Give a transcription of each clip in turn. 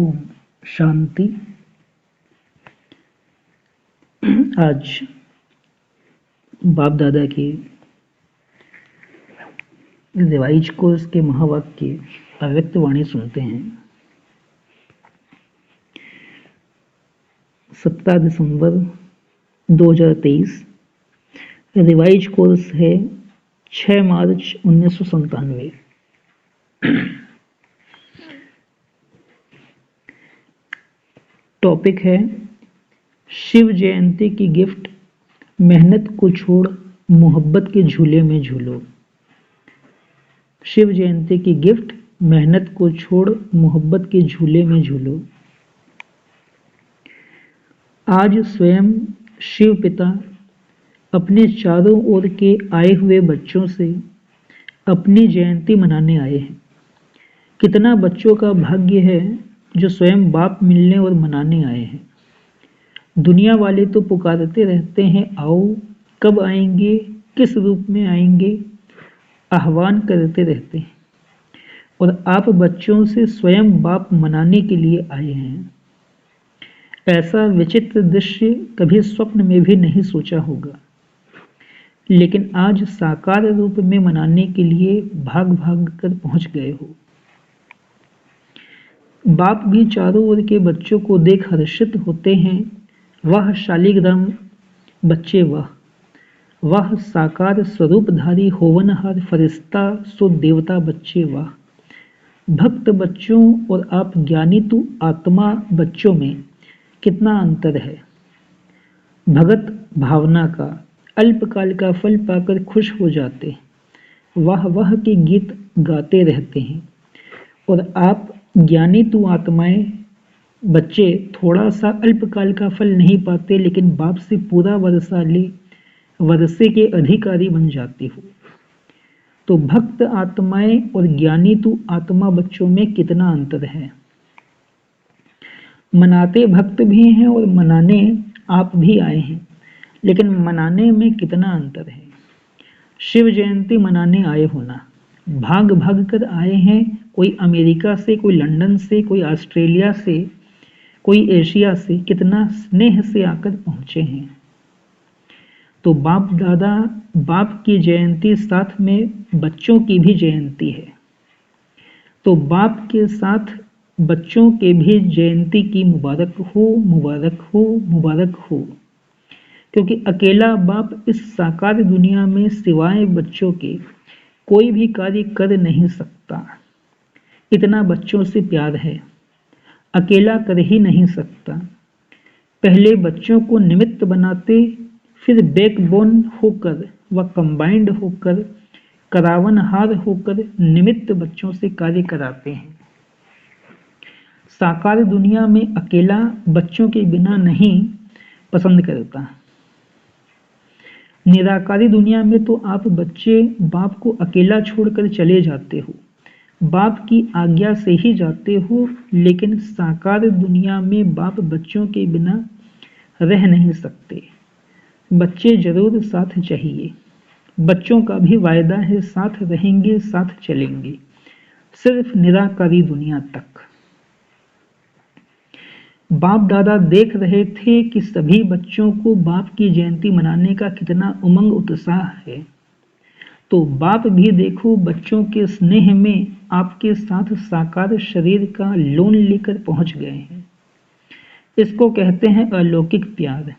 ओम शांति। आज बाप दादा के रिवाइज कोर्स के महावाक्य अव्यक्त वाणी सुनते हैं। 17 दिसंबर 2023। रिवाइज कोर्स है 6 मार्च 1997। टॉपिक है शिव जयंती की गिफ्ट, मेहनत को छोड़ मोहब्बत के झूले में झूलो। शिव जयंती की गिफ्ट, मेहनत को छोड़ मोहब्बत के झूले में झूलो। आज स्वयं शिव पिता अपने चारों ओर के आए हुए बच्चों से अपनी जयंती मनाने आए हैं। कितना बच्चों का भाग्य है जो स्वयं बाप मिलने और मनाने आए हैं। दुनिया वाले तो पुकारते रहते हैं, आओ, कब आएंगे, किस रूप में आएंगे, आह्वान करते रहते हैं, और आप बच्चों से स्वयं बाप मनाने के लिए आए हैं। ऐसा विचित्र दृश्य कभी स्वप्न में भी नहीं सोचा होगा, लेकिन आज साकार रूप में मनाने के लिए भाग भाग कर पहुंच गए हो। बाप भी चारों ओर के बच्चों को देख हर्षित होते हैं। वह शालिग्राम बच्चे, वह साकार स्वरूपधारी होवनहार फरिश्ता सो देवता बच्चे, वह भक्त बच्चों और आप ज्ञानी तु आत्मा बच्चों में कितना अंतर है। भगत भावना का अल्पकाल का फल पाकर खुश हो जाते, वह के गीत गाते रहते हैं, और आप ज्ञानी तु आत्माएं बच्चे थोड़ा सा अल्पकाल का फल नहीं पाते, लेकिन बाप से पूरा वर्षे के अधिकारी बन जाते हो। तो भक्त आत्माएं और ज्ञानी तु आत्मा बच्चों में कितना अंतर है। मनाते भक्त भी हैं और मनाने आप भी आए हैं, लेकिन मनाने में कितना अंतर है। शिव जयंती मनाने आए होना, भाग भाग कर आए हैं। कोई अमेरिका से, कोई लंदन से, कोई ऑस्ट्रेलिया से, कोई एशिया से, कितना स्नेह से आकर पहुंचे हैं। तो बाप दादा, बाप की जयंती साथ में बच्चों की भी जयंती है, तो बाप के साथ बच्चों के भी जयंती की मुबारक हो, मुबारक हो, मुबारक हो। क्योंकि अकेला बाप इस साकार दुनिया में सिवाय बच्चों के कोई भी कार्य कर नहीं सकता। इतना बच्चों से प्यार है, अकेला कर ही नहीं सकता। पहले बच्चों को निमित्त बनाते, फिर बैकबोन होकर व कंबाइंड होकर, करावनहार होकर निमित्त बच्चों से कार्य कराते हैं। साकार दुनिया में अकेला बच्चों के बिना नहीं पसंद करता। निराकारी दुनिया में तो आप बच्चे बाप को अकेला छोड़कर चले जाते हो, बाप की आज्ञा से ही जाते हो, लेकिन साकार दुनिया में बाप बच्चों के बिना रह नहीं सकते। बच्चे जरूर साथ चाहिए। बच्चों का भी वायदा है, साथ रहेंगे, साथ चलेंगे, सिर्फ निराकारी दुनिया तक। बाप दादा देख रहे थे कि सभी बच्चों को बाप की जयंती मनाने का कितना उमंग उत्साह है। तो बाप भी देखो बच्चों के स्नेह में आपके साथ साकार शरीर का लोन लेकर पहुंच गए हैं। इसको कहते हैं अलौकिक प्यार।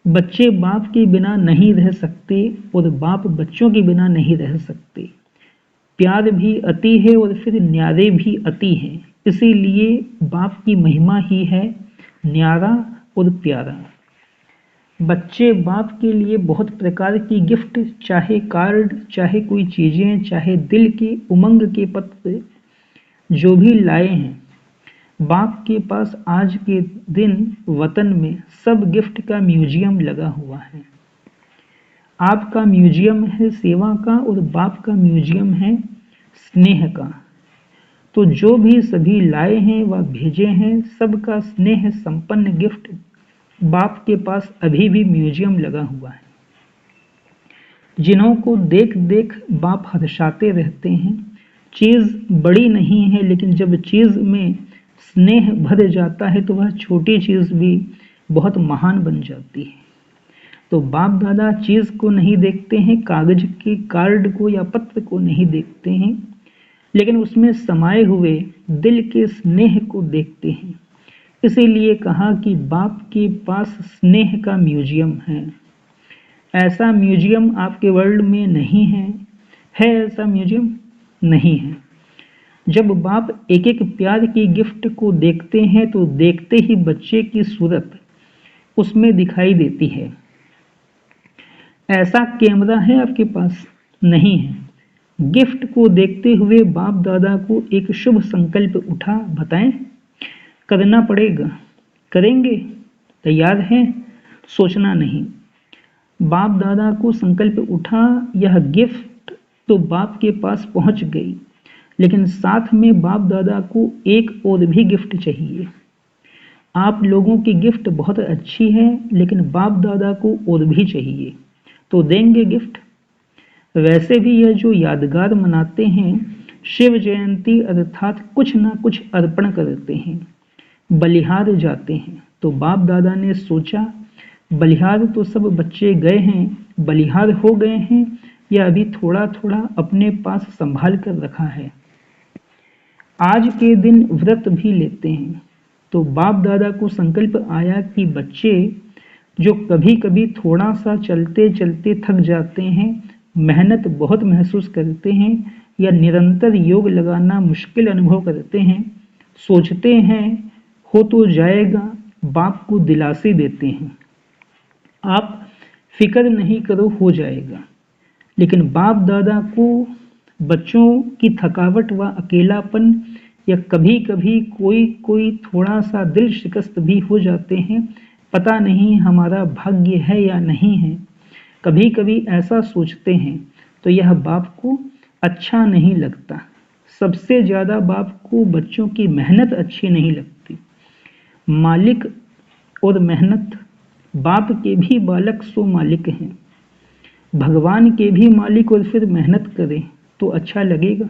बच्चे बाप के बिना नहीं रह सकते और बाप बच्चों के बिना नहीं रह सकते। प्यार भी अति है और फिर न्यारे भी अति हैं। इसीलिए बाप की महिमा ही है न्यारा और प्यारा। बच्चे बाप के लिए बहुत प्रकार की गिफ्ट, चाहे कार्ड, चाहे कोई चीजें, चाहे दिल के उमंग के पत्र, जो भी लाए हैं, बाप के पास आज के दिन वतन में सब गिफ्ट का म्यूजियम लगा हुआ है। आपका म्यूजियम है सेवा का और बाप का म्यूजियम है स्नेह का। तो जो भी सभी लाए हैं व भेजे हैं, सबका स्नेह संपन्न गिफ्ट बाप के पास अभी भी म्यूजियम लगा हुआ है। जिन्हों को देख देख बाप हर्षाते रहते हैं। चीज़ बड़ी नहीं है, लेकिन जब चीज़ में स्नेह भर जाता है तो वह छोटी चीज़ भी बहुत महान बन जाती है। तो बाप दादा चीज़ को नहीं देखते हैं, कागज के कार्ड को या पत्र को नहीं देखते हैं, लेकिन उसमें समाये हुए दिल के स्नेह को देखते हैं। इसीलिए कहा कि बाप के पास स्नेह का म्यूजियम है। ऐसा म्यूजियम आपके वर्ल्ड में नहीं है। है ऐसा म्यूजियम? नहीं है। जब बाप एक एक प्यार की गिफ्ट को देखते हैं तो देखते ही बच्चे की सूरत उसमें दिखाई देती है। ऐसा कैमरा है आपके पास? नहीं है। गिफ्ट को देखते हुए बाप दादा को एक शुभ संकल्प उठा, बताएं? करना पड़ेगा। करेंगे? तैयार हैं? सोचना नहीं। बाप दादा को संकल्प उठा, यह गिफ्ट तो बाप के पास पहुंच गई, लेकिन साथ में बाप दादा को एक और भी गिफ्ट चाहिए। आप लोगों की गिफ्ट बहुत अच्छी है, लेकिन बाप दादा को और भी चाहिए, तो देंगे गिफ्ट? वैसे भी यह जो यादगार मनाते हैं, शिव जयंती अर्थात कुछ ना कुछ अर्पण करते हैं, बलिहार जाते हैं। तो बाप दादा ने सोचा, बलिहार तो सब बच्चे गए हैं, बलिहार हो गए हैं, या अभी थोड़ा थोड़ा अपने पास संभाल कर रखा है। आज के दिन व्रत भी लेते हैं। तो बाप दादा को संकल्प आया कि बच्चे जो कभी कभी थोड़ा सा चलते चलते थक जाते हैं, मेहनत बहुत महसूस करते हैं, या निरंतर योग लगाना मुश्किल अनुभव करते हैं, सोचते हैं हो तो जाएगा, बाप को दिलासे देते हैं, आप फिक्र नहीं करो, हो जाएगा। लेकिन बाप दादा को बच्चों की थकावट व अकेलापन, या कभी कभी कोई कोई थोड़ा सा दिल शिकस्त भी हो जाते हैं, पता नहीं हमारा भाग्य है या नहीं है, कभी कभी ऐसा सोचते हैं, तो यह बाप को अच्छा नहीं लगता। सबसे ज़्यादा बाप को बच्चों की मेहनत अच्छी नहीं लगती। मालिक और मेहनत, बाप के भी बालक सो मालिक हैं, भगवान के भी मालिक और फिर मेहनत करें तो अच्छा लगेगा?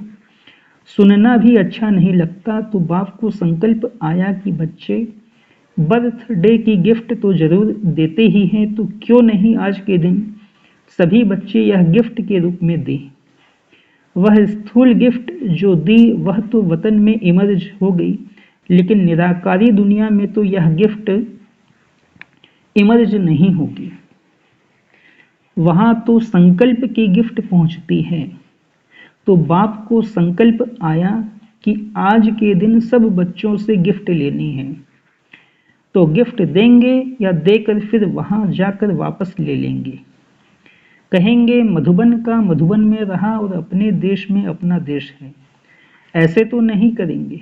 सुनना भी अच्छा नहीं लगता। तो बाप को संकल्प आया कि बच्चे बर्थडे की गिफ्ट तो जरूर देते ही हैं, तो क्यों नहीं आज के दिन सभी बच्चे यह गिफ्ट के रूप में दें। वह स्थूल गिफ्ट जो दी वह तो वतन में इमर्ज हो गई, लेकिन निराकारी दुनिया में तो यह गिफ्ट इमर्ज नहीं होगी। वहां तो संकल्प की गिफ्ट पहुंचती है। तो बाप को संकल्प आया कि आज के दिन सब बच्चों से गिफ्ट लेनी है। तो गिफ्ट देंगे या देकर फिर वहां जाकर वापस ले लेंगे। कहेंगे मधुबन का मधुबन में रहा और अपने देश में अपना देश है। ऐसे तो नहीं करेंगे।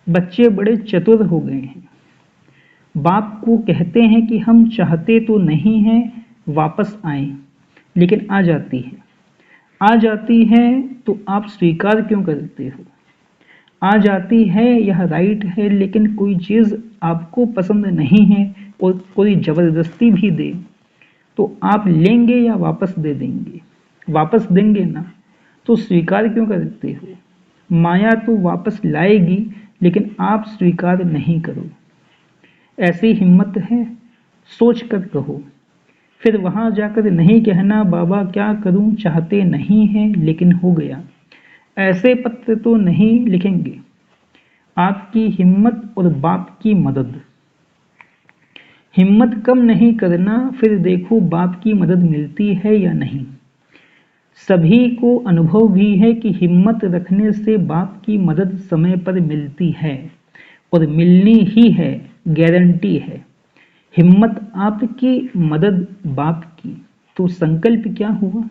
बच्चे बड़े चतुर हो गए हैं। बाप को कहते हैं कि हम चाहते तो नहीं हैं वापस आए, लेकिन आ जाती है। आ जाती है तो आप स्वीकार क्यों करते हो? आ जाती है, यह राइट है, लेकिन कोई चीज़ आपको पसंद नहीं है और कोई ज़बरदस्ती भी दे तो आप लेंगे या वापस दे देंगे? वापस देंगे ना, तो स्वीकार क्यों करते हो? माया तो वापस लाएगी, लेकिन आप स्वीकार नहीं करो। ऐसी हिम्मत है? सोच कर कहो। फिर वहां जाकर नहीं कहना बाबा क्या करूं, चाहते नहीं हैं लेकिन हो गया। ऐसे पत्र तो नहीं लिखेंगे। आपकी हिम्मत और बाप की मदद। हिम्मत कम नहीं करना, फिर देखो बाप की मदद मिलती है या नहीं। सभी को अनुभव भी है कि हिम्मत रखने से बाप की मदद समय पर मिलती है, और मिलनी ही है, गारंटी है। हिम्मत आपकी, मदद बाप की। तो संकल्प क्या हुआ?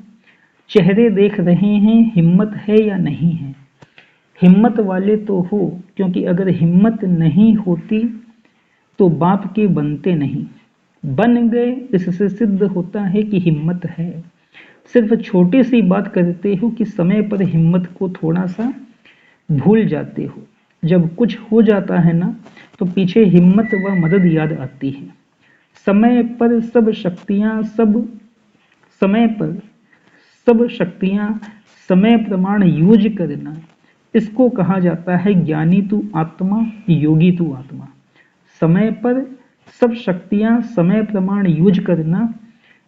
चेहरे देख रहे हैं, हिम्मत है या नहीं है? हिम्मत वाले तो हो, क्योंकि अगर हिम्मत नहीं होती तो बाप के बनते नहीं। बन गए, इससे सिद्ध होता है कि हिम्मत है। सिर्फ छोटी सी बात करते हो कि समय पर हिम्मत को थोड़ा सा भूल जाते हो। जब कुछ हो जाता है ना, तो पीछे हिम्मत व मदद याद आती है। समय पर सब शक्तियां, समय पर सब शक्तियां समय प्रमाण यूज करना, इसको कहा जाता है ज्ञानी तू आत्मा, योगी तू आत्मा। समय पर सब शक्तियां समय प्रमाण यूज करना,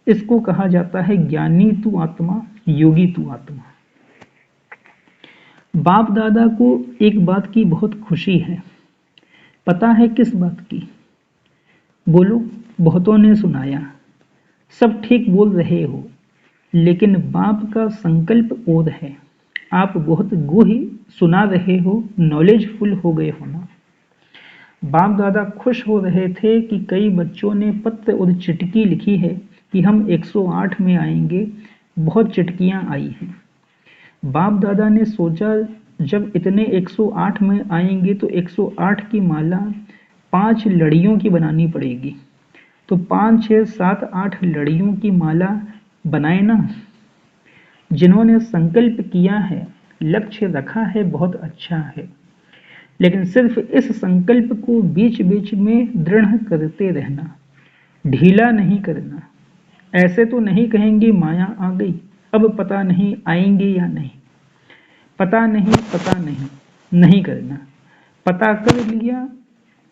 इसको कहा जाता है ज्ञानी तू आत्मा, योगी तू आत्मा। बाप दादा को एक बात की बहुत खुशी है। पता है किस बात की? बोलो। बहुतों ने सुनाया। सब ठीक बोल रहे हो, लेकिन बाप का संकल्प और है। आप बहुत गूढ़ सुना रहे हो, नॉलेजफुल हो गए हो ना। बाप दादा खुश हो रहे थे कि कई बच्चों ने पत्र और चिट्ठी लिखी है कि हम 108 में आएंगे। बहुत चिट्ठियां आई हैं। बाप दादा ने सोचा जब इतने 108 में आएंगे तो 108 की माला 5 लड़ियों की बनानी पड़ेगी। तो 5, 6, 7, 8 लड़ियों की माला बनाए ना। जिन्होंने संकल्प किया है, लक्ष्य रखा है, बहुत अच्छा है, लेकिन सिर्फ इस संकल्प को बीच बीच में दृढ़ करते रहना, ढीला नहीं करना। ऐसे तो नहीं कहेंगे माया आ गई, अब पता नहीं आएंगे या नहीं। पता नहीं नहीं करना। पता कर लिया,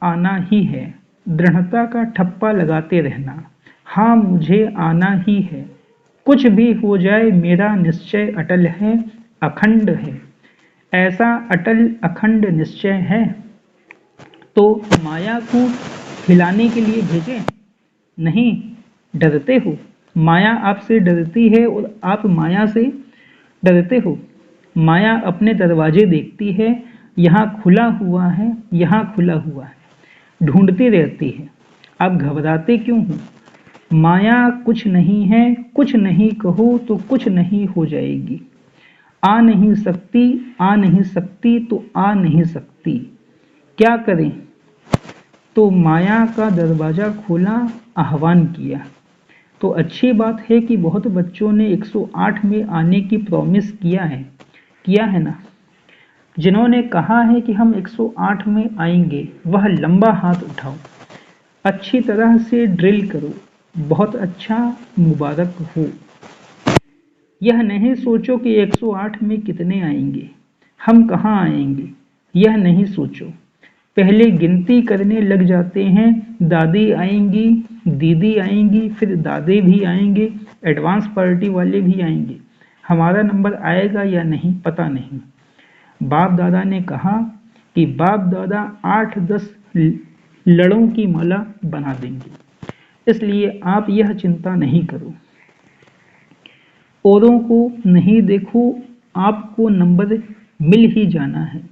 आना ही है। दृढ़ता का ठप्पा लगाते रहना। हाँ, मुझे आना ही है। कुछ भी हो जाए मेरा निश्चय अटल है, अखंड है। ऐसा अटल अखंड निश्चय है तो माया को हिलाने के लिए भेजें? नहीं। डरते हो? माया आपसे डरती है और आप माया से डरते हो। माया अपने दरवाजे देखती है, यहाँ खुला हुआ है, यहाँ खुला हुआ है, ढूंढती रहती है। आप घबराते क्यों हो? माया कुछ नहीं है, कुछ नहीं कहो तो कुछ नहीं हो जाएगी। आ नहीं सकती, आ नहीं सकती तो आ नहीं सकती। क्या करें? तो माया का दरवाजा खोला, आह्वान किया। तो अच्छी बात है कि बहुत बच्चों ने 108 में आने की प्रॉमिस किया है ना। जिन्होंने कहा है कि हम 108 में आएंगे, वह लंबा हाथ उठाओ। अच्छी तरह से ड्रिल करो। बहुत अच्छा, मुबारक हो। यह नहीं सोचो कि 108 में कितने आएंगे, हम कहाँ आएंगे, यह नहीं सोचो। पहले गिनती करने लग जाते हैं। दादी आएंगी, दीदी आएंगी, फिर दादे भी आएंगे, एडवांस पार्टी वाले भी आएंगे। हमारा नंबर आएगा या नहीं पता नहीं। बाप दादा ने कहा कि बाप दादा 8-10 लड़ों की माला बना देंगे, इसलिए आप यह चिंता नहीं करो। औरों को नहीं देखो, आपको नंबर मिल ही जाना है,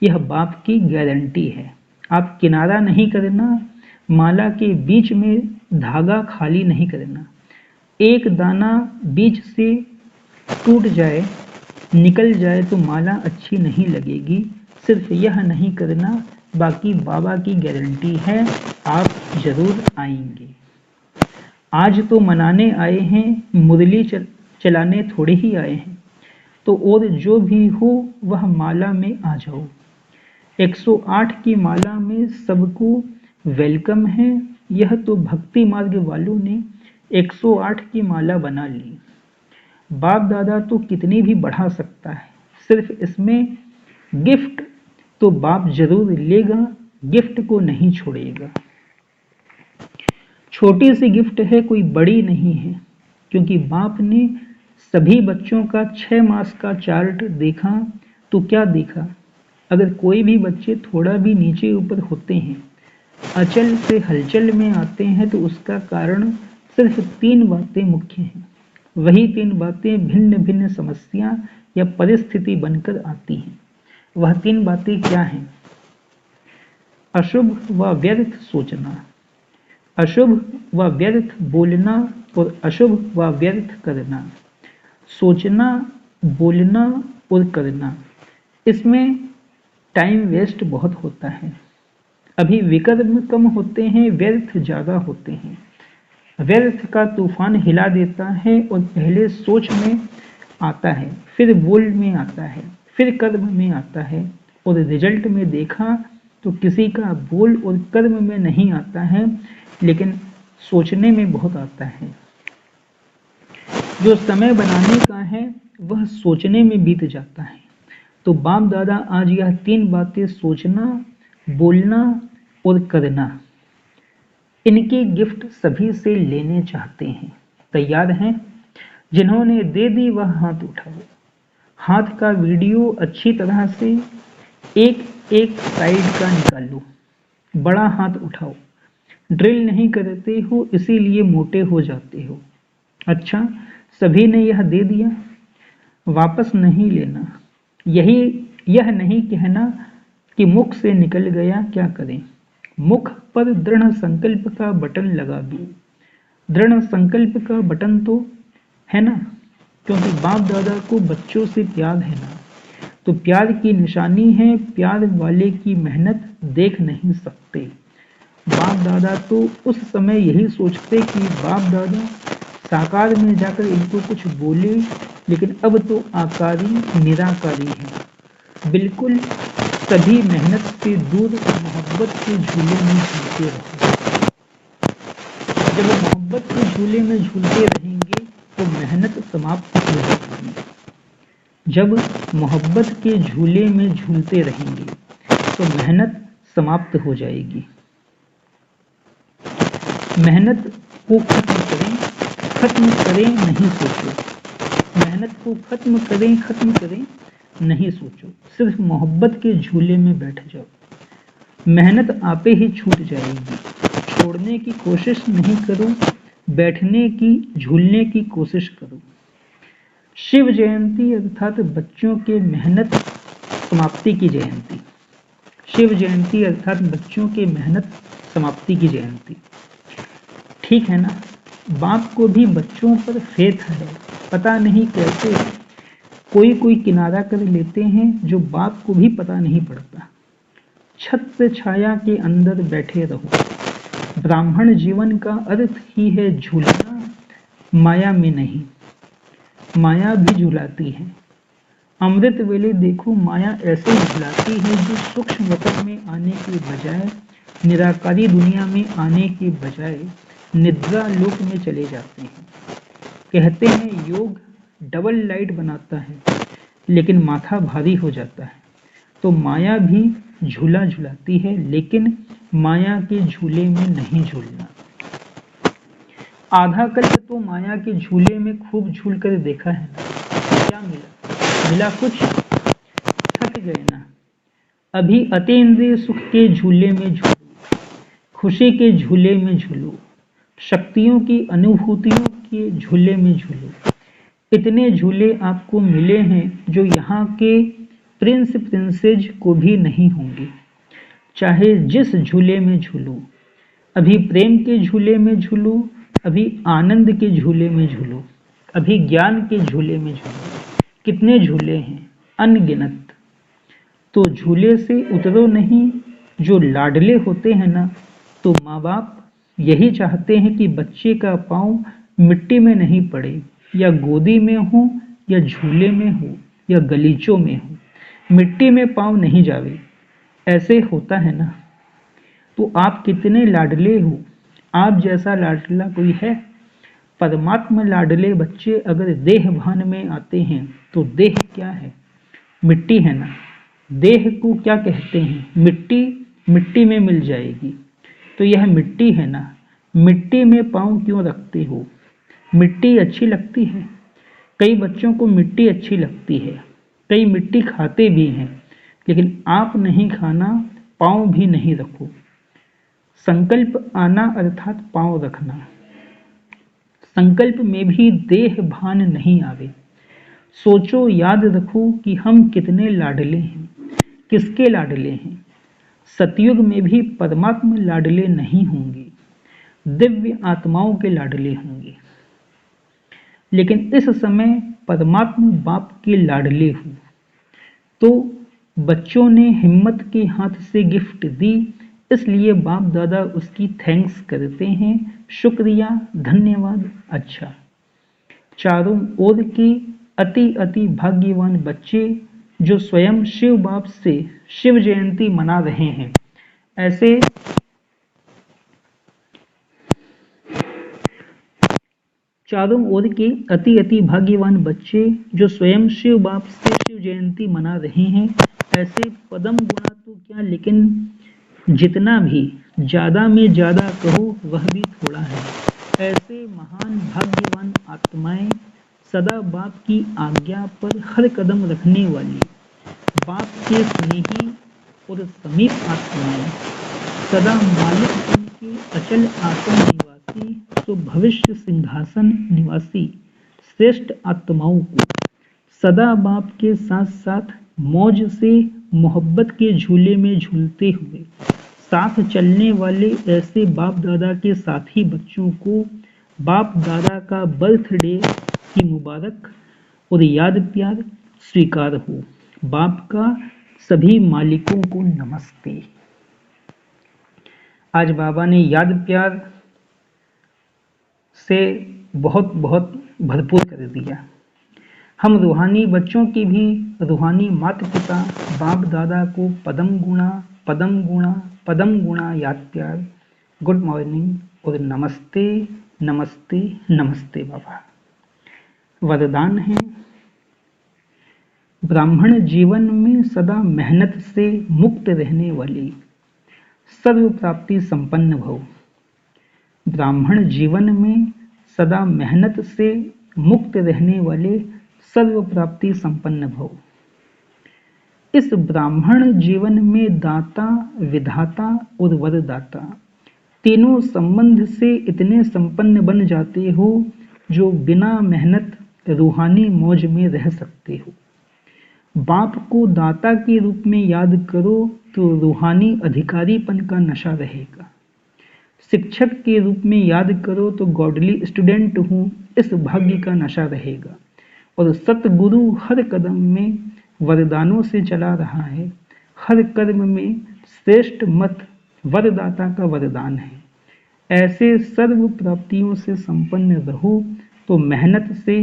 यह बाप की गारंटी है। आप किनारा नहीं करना, माला के बीच में धागा खाली नहीं करना। एक दाना बीच से टूट जाए, निकल जाए तो माला अच्छी नहीं लगेगी। सिर्फ यह नहीं करना, बाकी बाबा की गारंटी है, आप जरूर आएंगे। आज तो मनाने आए हैं, मुरली चलाने थोड़े ही आए हैं। तो और जो भी हो वह माला में आ जाओ। 108 की माला में सबको वेलकम है। यह तो भक्ति मार्ग वालों ने 108 की माला बना ली। बाप दादा तो कितनी भी बढ़ा सकता है, सिर्फ इसमें गिफ्ट तो बाप जरूर लेगा, गिफ्ट को नहीं छोड़ेगा। छोटी सी गिफ्ट है, कोई बड़ी नहीं है, क्योंकि बाप ने सभी बच्चों का 6 मास का चार्ट देखा तो क्या देखा? अगर कोई भी बच्चे थोड़ा भी नीचे ऊपर होते हैं, अचल से हलचल में आते हैं, तो उसका कारण सिर्फ 3 बातें मुख्य हैं। वही 3 बातें भिन्न भिन्न समस्या या परिस्थिति बनकर आती हैं। वह 3 बातें क्या हैं? अशुभ व व्यर्थ सोचना, अशुभ व व्यर्थ बोलना और अशुभ व व्यर्थ करना। सोचना, बोलना और करना, इसमें टाइम वेस्ट बहुत होता है। अभी विकर्म कम होते हैं, व्यर्थ ज़्यादा होते हैं। व्यर्थ का तूफान हिला देता है और पहले सोच में आता है, फिर बोल में आता है, फिर कर्म में आता है, और रिजल्ट में देखा तो किसी का बोल और कर्म में नहीं आता है, लेकिन सोचने में बहुत आता है। जो समय बनाने का है वह सोचने में बीत जाता है। तो बाप दादा आज यह 3 बातें सोचना, बोलना और करना, इनके गिफ्ट सभी से लेने चाहते हैं। तैयार हैं? जिन्होंने दे दी वह हाथ उठाओ। हाथ का वीडियो अच्छी तरह से एक एक साइड का निकालो। बड़ा हाथ उठाओ। ड्रिल नहीं करते हो इसीलिए मोटे हो जाते हो। अच्छा, सभी ने यह दे दिया, वापस नहीं लेना। यह नहीं कहना कि मुख से निकल गया, क्या करें। मुख पर दृढ़ संकल्प का बटन लगा दो। दृढ़ संकल्प का बटन तो है ना, क्योंकि बाप दादा को बच्चों से प्यार है ना, तो प्यार की निशानी है। प्यार वाले की मेहनत देख नहीं सकते। बाप दादा तो उस समय यही सोचते कि बाप दादा साकार में जाकर इनको कुछ बोले, लेकिन अब तो आकारी निराकारी है। बिल्कुल सभी मेहनत से दूर मोहब्बत के झूले में झूलते रहो। जब मोहब्बत के झूले में झूलते रहेंगे तो मेहनत समाप्त हो जाएगी। जब मोहब्बत के झूले में झूलते रहेंगे तो मेहनत समाप्त हो जाएगी। मेहनत को खत्म करें नहीं सोचो। मेहनत को खत्म करें नहीं सोचो। सिर्फ मोहब्बत के झूले में बैठ जाओ। मेहनत आपे ही छूट जाएगी। छोड़ने की कोशिश नहीं करो, बैठने की, झूलने की कोशिश करो। शिव जयंती अर्थात बच्चों के मेहनत समाप्ति की जयंती। शिव जयंती अर्थात बच्चों के मेहनत समाप्ति की जयंती। ठीक है ना। बाप को भी बच्चों पर फेथ है। पता नहीं कैसे कोई किनारा कर लेते हैं जो बाप को भी पता नहीं पड़ता। छत से छाया के अंदर बैठे रहो। ब्राह्मण जीवन का अर्थ ही है झूलना, माया में नहीं। माया भी झुलाती है। अमृत वेले देखो, माया ऐसे झुलाती है जो सूक्ष्म वतन में आने के बजाय, निराकारी दुनिया में आने के बजाय निद्रा लोक में चले जाते हैं। कहते हैं योग डबल लाइट बनाता है, लेकिन माथा भारी हो जाता है। तो माया भी झूला झुलाती है, लेकिन माया के झूले में नहीं झूलना। आधा कल्प तो माया के झूले में खूब झूल कर देखा है ना। क्या मिला कुछ? थक गए ना। अभी अतीन्द्रिय सुख के झूले में झूलो, खुशी के झूले में झूलो, शक्तियों की अनुभूतियों के झूले में झूलो। इतने झूले आपको मिले हैं जो यहाँ के प्रिंस प्रिंसेज को भी नहीं होंगे। चाहे जिस झूले में झूलो, अभी प्रेम के झूले में झूलो, अभी आनंद के झूले में झूलो, अभी ज्ञान के झूले में झूलो। कितने झूले हैं, अनगिनत। तो झूले से उतरो नहीं। जो लाडले होते हैं ना, तो माँ बाप यही चाहते हैं कि बच्चे का पाँव मिट्टी में नहीं पड़े, या गोदी में हो, या झूले में हो, या गलीचों में हो, मिट्टी में पाँव नहीं जावे। ऐसे होता है ना। तो आप कितने लाडले हो। आप जैसा लाडला कोई है? परमात्मा लाडले बच्चे अगर देह भान में आते हैं तो देह क्या है? मिट्टी है ना। देह को क्या कहते हैं? मिट्टी। मिट्टी में मिल जाएगी। तो यह मिट्टी है ना। मिट्टी में पाँव क्यों रखते हो? मिट्टी अच्छी लगती है। कई बच्चों को मिट्टी अच्छी लगती है, कई मिट्टी खाते भी हैं, लेकिन आप नहीं खाना, पाँव भी नहीं रखो। संकल्प आना अर्थात पाँव रखना। संकल्प में भी देह भान नहीं आवे। सोचो, याद रखो कि हम कितने लाडले हैं, किसके लाडले हैं। सतयुग में भी परमात्मा लाडले नहीं होंगे, दिव्य आत्माओं के लाडले होंगे। लेकिन इस समय परमात्मा बाप के लाडले हो, तो बच्चों ने हिम्मत के हाथ से गिफ्ट दी, इसलिए बाप दादा उसकी थैंक्स करते हैं। शुक्रिया, धन्यवाद। अच्छा, चारों ओर के अति अति भाग्यवान बच्चे जो स्वयं शिव बाप से शिव जयंती मना रहे हैं, ऐसे चारों ओर के अति अति भाग्यवान बच्चे जो स्वयं शिव बाप से शिव शिव जयंती मना रहे हैं। ऐसे पदम गुणा तो क्या, लेकिन जितना भी ज़्यादा में ज़्यादा कहो वह भी थोड़ा है। ऐसे महान भाग्यवान आत्माएं, सदा बाप की आज्ञा पर हर कदम रखने वाली, बाप के स्नेही और समीप आत्माएं, सदा मालिक के अचल आसन निवासी, तो भविष्य सिंहासन निवासी श्रेष्ठ आत्माओं को सदा बाप के साथ साथ मौज से मोहब्बत के झूले में झूलते हुए साथ चलने वाले ऐसे बाप दादा के साथी बच्चों को बाप दादा का बर्थडे की मुबारक और याद प्यार स्वीकार हो। बाप का सभी मालिकों को नमस्ते। आज बाबा ने याद प्यार से बहुत बहुत भरपूर कर दिया। हम रूहानी बच्चों की भी रूहानी माता पिता बाप दादा को पदम गुणा पदम गुणा पदम गुणा याद प्यार, गुड मॉर्निंग और नमस्ते नमस्ते नमस्ते। बाबा वरदान है, ब्राह्मण जीवन में सदा मेहनत से मुक्त रहने वाली, सर्व प्राप्ति संपन्न भव। ब्राह्मण जीवन में सदा मेहनत से मुक्त रहने वाले, सर्व प्राप्ति संपन्न भव। इस ब्राह्मण जीवन में दाता, विधाता और वरदाता तीनों संबंध से इतने संपन्न बन जाते हो जो बिना मेहनत रूहानी मौज में रह सकते हो। बाप को दाता के रूप में याद करो तो रूहानी अधिकारीपन का नशा रहेगा। शिक्षक के रूप में याद करो तो गॉडली स्टूडेंट हूँ, इस भाग्य का नशा रहेगा। और सतगुरु हर कदम में वरदानों से चला रहा है, हर कर्म में श्रेष्ठ मत वरदाता का वरदान है। ऐसे सर्व प्राप्तियों से संपन्न रहो तो मेहनत से